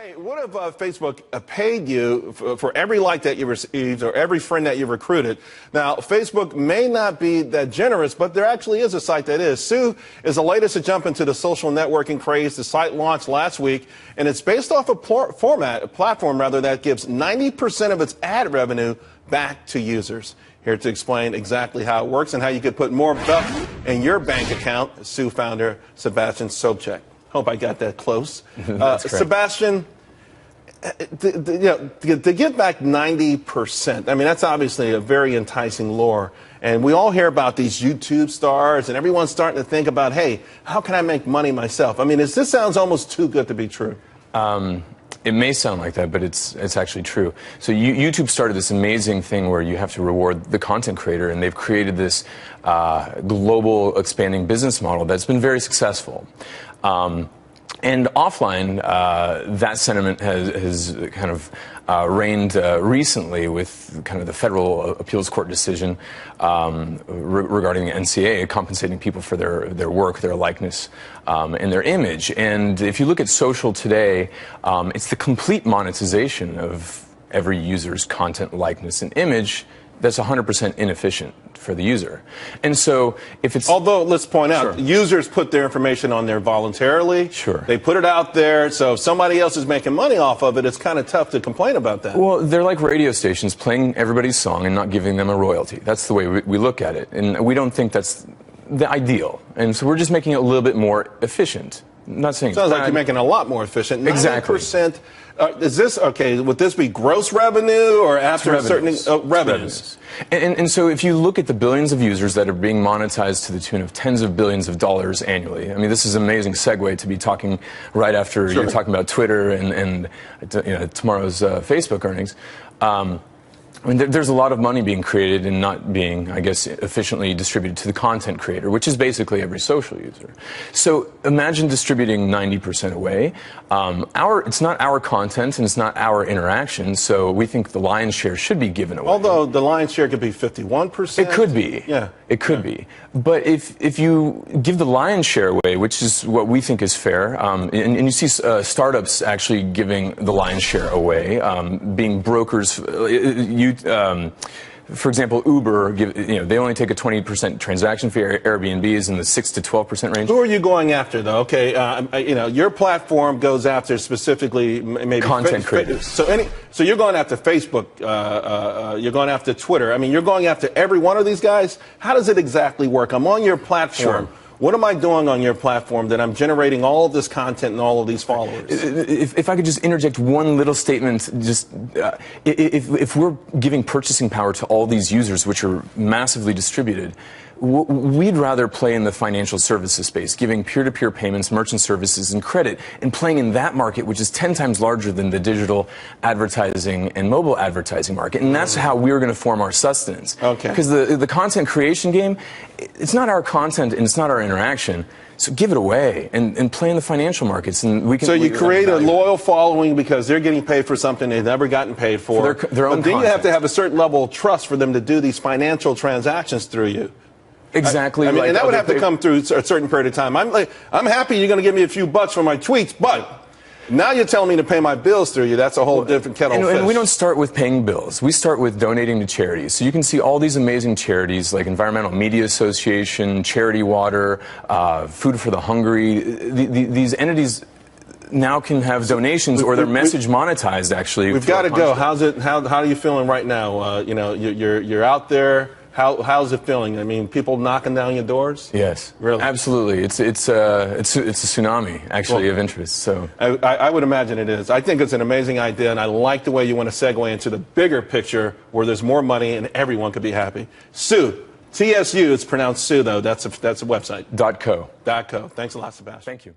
Hey, what if Facebook paid you for every like that you received or every friend that you recruited? Now, Facebook may not be that generous, but there actually is a site that is. Sue is the latest to jump into the social networking craze. The site launched last week, and it's based off a platform that gives 90% of its ad revenue back to users. Here to explain exactly how it works and how you could put more buck in your bank account, Sue founder Sebastian Sobczak. Hope I got that close. Sebastian, to give back 90%, I mean, that's obviously a very enticing lure. And we all hear about these YouTube stars, and everyone's starting to think about, hey, how can I make money myself? I mean, this sounds almost too good to be true. It may sound like that, but it's actually true. So YouTube started this amazing thing where you have to reward the content creator, and they've created this global expanding business model that's been very successful. And offline, that sentiment has kind of reigned recently with kind of the federal appeals court decision regarding the NCA compensating people for their work, their likeness, and their image. And if you look at social today, it's the complete monetization of every user's content, likeness, and image that's 100% inefficient for the user. And so if it's... Although, let's point out, users put their information on there voluntarily. Sure. They put it out there, so if somebody else is making money off of it, it's kind of tough to complain about that. Well, they're like radio stations playing everybody's song and not giving them a royalty. That's the way we look at it. And we don't think that's the ideal. And so we're just making it a little bit more efficient. I'm not saying sounds like you're making it a lot more efficient. 90%, exactly. Is this, okay, would this be gross revenue or after a certain revenues? And so if you look at the billions of users that are being monetized to the tune of tens of billions of dollars annually, I mean, this is an amazing segue to be talking right after you're talking about Twitter and tomorrow's Facebook earnings. I mean, there's a lot of money being created and not being, I guess, efficiently distributed to the content creator, which is basically every social user. So imagine distributing 90% away. It's not our content and it's not our interaction, so we think the lion's share should be given away. Although the lion's share could be 51%. It could be. Yeah. It could be. But if you give the lion's share away, which is what we think is fair, and you see startups actually giving the lion's share away, being brokers, for example, Uber, they only take a 20% transaction fee. Airbnb is in the 6 to 12% range. Who are you going after, though? Okay, your platform goes after specifically maybe content creators. So you're going after Facebook. You're going after Twitter. I mean, you're going after every one of these guys. How does it exactly work? I'm on your platform. Sure. What am I doing on your platform that I'm generating all of this content and all of these followers? If I could just interject one little statement, just if we're giving purchasing power to all these users, which are massively distributed, we'd rather play in the financial services space, giving peer-to-peer payments, merchant services, and credit, and playing in that market, which is 10 times larger than the digital advertising and mobile advertising market. And that's how we're going to form our sustenance. Okay. Because the content creation game, it's not our content and it's not our interaction. So give it away and play in the financial markets. And we can. So you create a loyal following because they're getting paid for something they've never gotten paid for. Their own but then content. You have to have a certain level of trust for them to do these financial transactions through you. Exactly. I mean, and that would have to come through a certain period of time. I'm happy you're going to give me a few bucks for my tweets, but now you're telling me to pay my bills through you. That's a whole different kettle of fish. And we don't start with paying bills. We start with donating to charities. So you can see all these amazing charities like Environmental Media Association, Charity Water, Food for the Hungry. These entities now can have donations or their message monetized, actually. We've got to go. How are you feeling right now? You're out there. How's it feeling? I mean, people knocking down your doors? Yes, really, absolutely. It's a tsunami actually of interest. So I would imagine it is. I think it's an amazing idea, and I like the way you want to segue into the bigger picture where there's more money and everyone could be happy. Sue, TSU. It's pronounced Sue though. That's a website. .co. .co. Thanks a lot, Sebastian. Thank you.